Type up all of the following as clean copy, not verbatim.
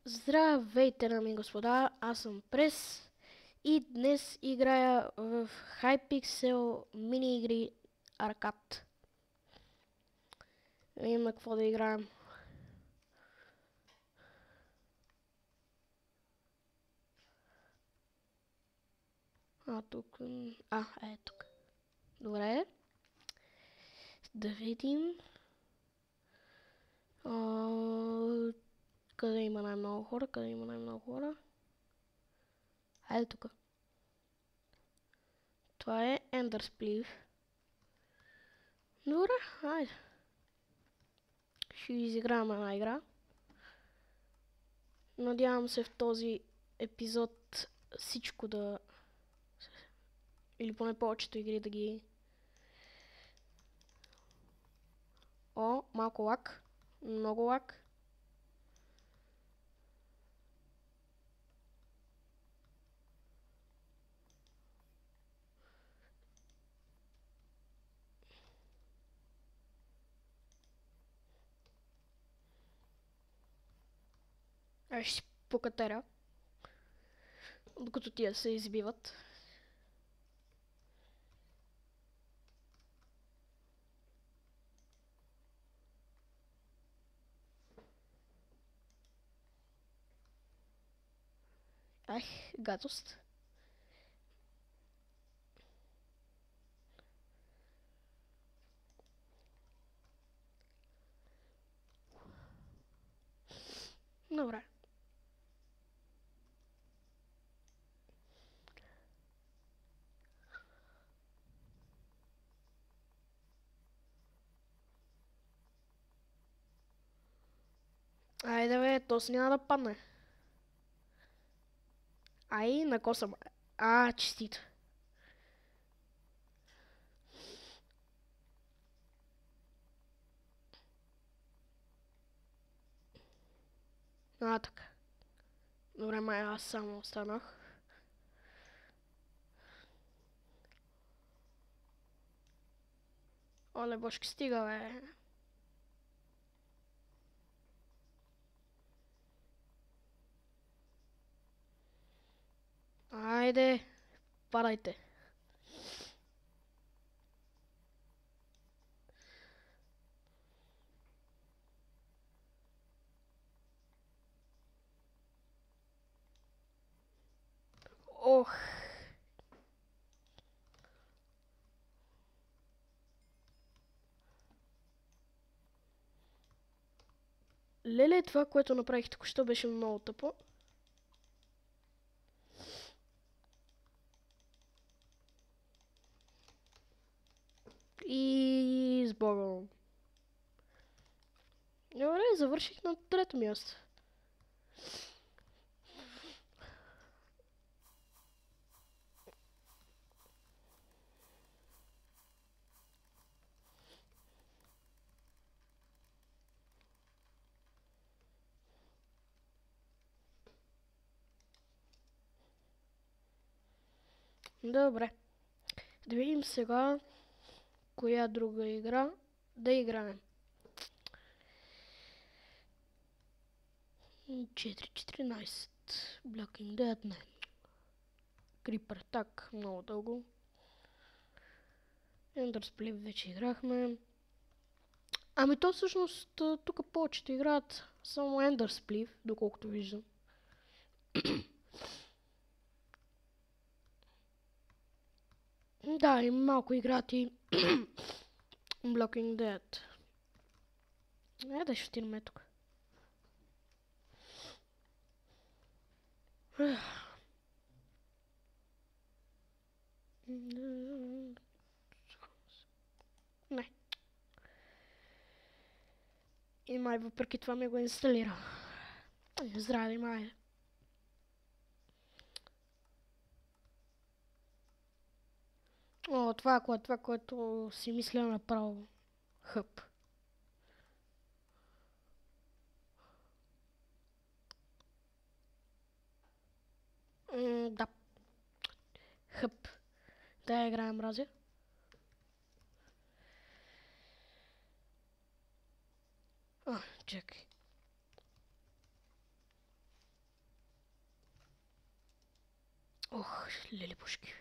Здравейте, дами и господа, аз съм Прес и днес играя в Hypixel мини игри Аркад. Видим на какво да играем. Тук... е тук. Добре. Да видим. Къде има най-много хора? Хайде тук. Това е Ender Spliff. Добре, хайде. Ще изиграем една игра. Надявам се в този епизод всичко да... Или поне повечето игри да ги... Малко лак. Много лак. Ще си покатеря. Докато тия се избиват. Гадост. Добре. Айде бе, то си няма да падне. На коса. Честито. Така. Добре, май аз само останах. Оле, бошки, стига, бе. Айде, падайте. Ох. Леле, това, което направих току-що, беше много тъпо. И с Богом. Добре, завърших на трето място. Добре. Да видим сега коя друга игра да играем. 4.14. Blocking Dead, не. Creeper Attack, много дълго. Ender Spliff вече играхме. То всъщност тук повечето играят само Ender Spliff, доколкото виждам. Да, и малко играят и Blocking Dead. Да ще отидем тук. Не. И май въпреки това ми го инсталира. Здраве, май. Това е което си мисля направо. Хъп. Да. Хъп. Да играем, мразя. Чакай. Ох, лелепушки.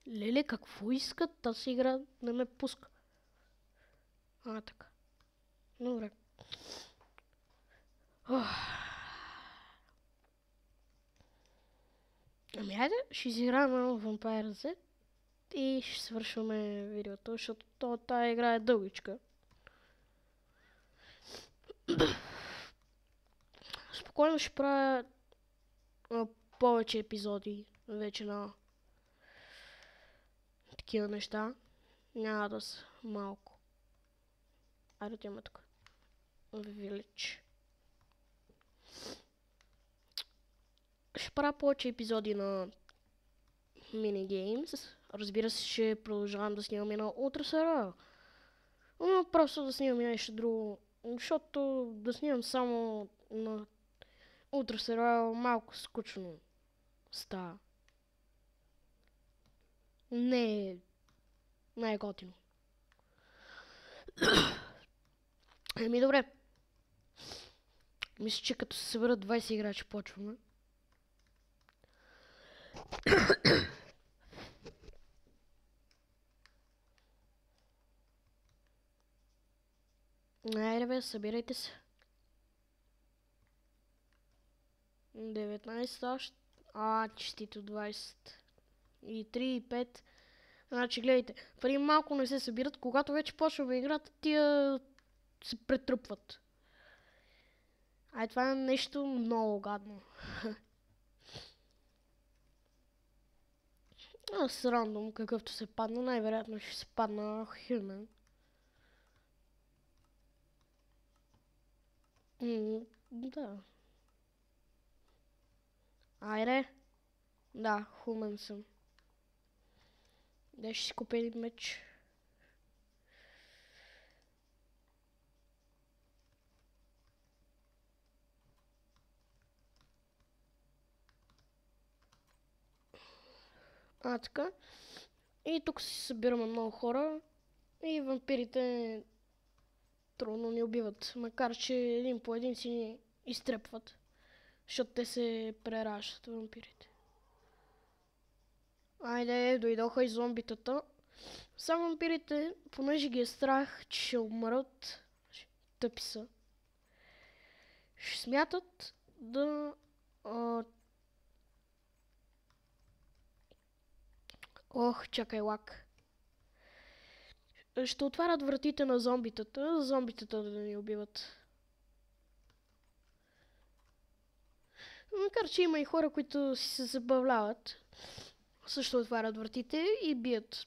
Леле, какво искат? Тази игра не ме пуска. Така. Добре. Ами айде, ще изиграем едно Vampire Z и ще свършваме видеото, защото тази игра е дългичка. Спокойно ще правя повече епизоди вече на такива неща. Няма да са малко. Айде да имаме тук. Village. Ще правя повече епизоди на минигеймс. Разбира се, ще продължавам да снимам и на Ultra Survival. Но просто да снимам и нещо друго. Защото да снимам само на Ultra Survival малко скучно става. Не е готино. Еми добре. Мисля, че като се съберат 20 играчи почваме. Айде бе, събирайте се. 19 още. Честито 20. И 3 и 5. Значи гледайте, преди малко не се събират, когато вече почваме играта, тия се претрупват. Това е нещо много гадно. Аз рандом, какъвто се падна, най-вероятно ще се падна Human. Да. Айде. Да, Human съм. Де ще си купя един меч. Така. И тук си събираме много хора. И вампирите трудно ни убиват. Макар че един по един си ни изтрепват. Защото те се прераждат, вампирите. Айде, дойдоха и зомбитата. Само вампирите, понеже ги е страх, че ще умрат, тъпи са, ще смятат да... чакай лак. Ще отварят вратите на зомбитата да ни убиват. Макар че има и хора, които си се забавляват, също отварят вратите и бият.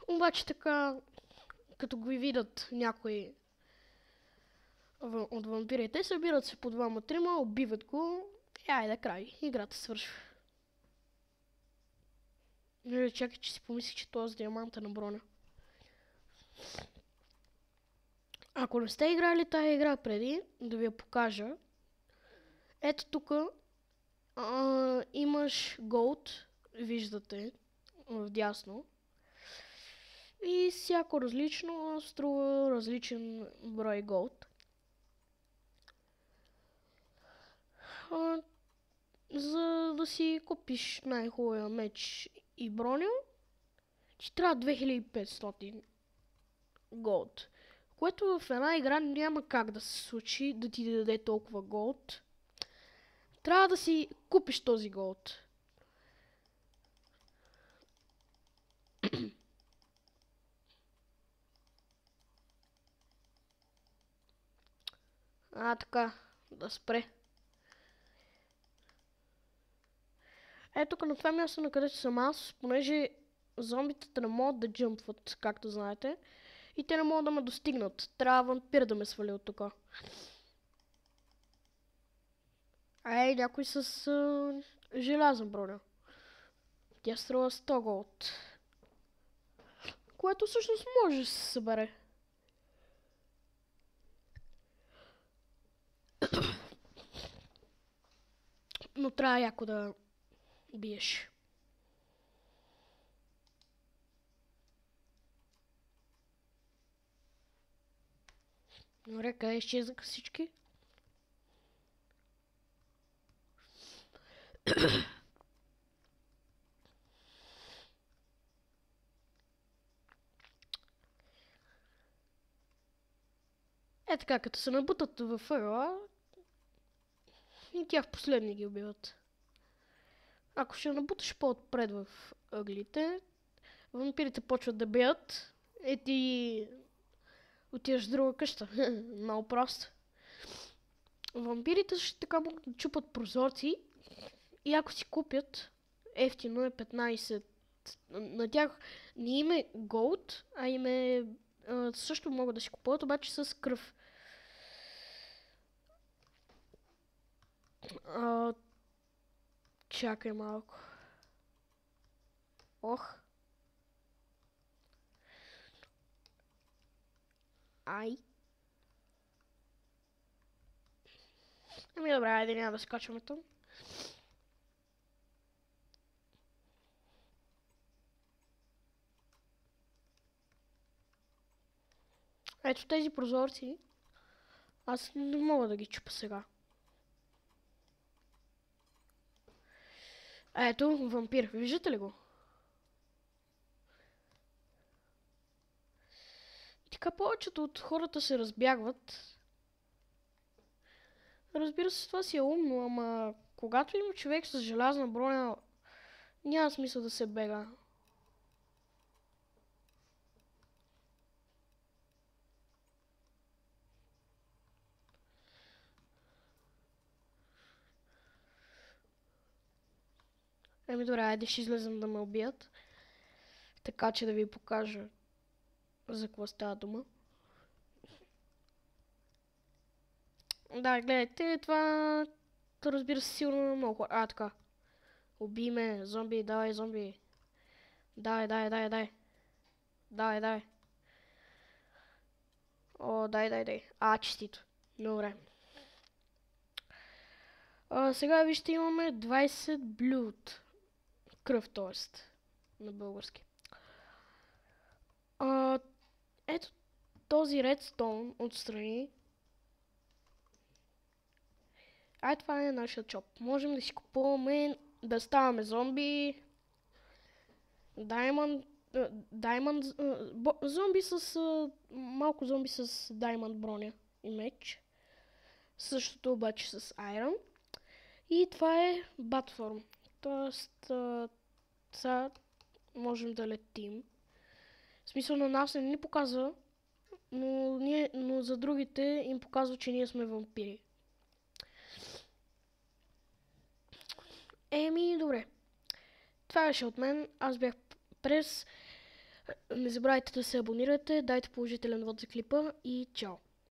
Обаче така, като го видят някои от вампирите, събират се по двама-трима, убиват го и айде край. Играта свършва. Чакай, че си помислих, че това е с диаманта на броня. Ако не сте играли тази игра преди, да ви я покажа. Ето тук имаш Gold, виждате, вдясно. И всяко различно струва различен брой Gold. За да си купиш най-хубавия меч и броня, ти трябва 2500 Gold. Което в една игра няма как да се случи да ти даде толкова Gold. Трябва да си купиш този Gold. Така, да спре. Ето тук на това място, на където съм аз, понеже зомбитата не могат да джъмпват, както знаете, и те не могат да ме достигнат. Трябва вампир да ме свали от тук. Някой с желязна броня. Тя струва 100 голд. Което всъщност може да се събере. Но но трябва яко да биеш. Добре, къде изчезнаха всички? Е така, като се набутат във ъгъла, и тях последни ги убиват. Ако ще набуташ по-отпред в ъглите, вампирите почват да бият, и ти отиваш в друга къща. Много просто. Вампирите ще така могат да чупат прозорци и ако си купят, ефтино е 15. На тях не им е голд, а им е също могат да си купуват, обаче с кръв. Чакай малко. Ох. Ай. Ами добре, айде няма да скачаме там. Ето тези прозорци. Аз не мога да ги чупа сега. Ето, вампир. Виждате ли го? И така повечето от хората се разбягват. Разбира се, това си е умно, ама когато има човек с желязна броня, няма смисъл да се бега. Еми добре, айде ще излезем да ме убият. Така че да ви покажа за какво става дума. Да, гледайте, това разбира се сигурно много хора. Така. Убий ме, зомби, давай, зомби. Дай. Дай. О, дай. Честито. Добре. Сега вижте имаме 20 блюд. Кръв, т.е. на български. Ето този редстоун отстрани. Това е нашия чоп. Можем да си купуваме, да ставаме зомби. Зомби с... малко зомби с даймонд броня и меч. Същото обаче с айрон. И това е батформ. Тоест, сега можем да летим. В смисъл на нас не ни показва, но за другите им показва, че ние сме вампири. Еми, добре. Това беше от мен. Аз бях Прес. Не забравяйте да се абонирате, дайте положителен вод за клипа и чао!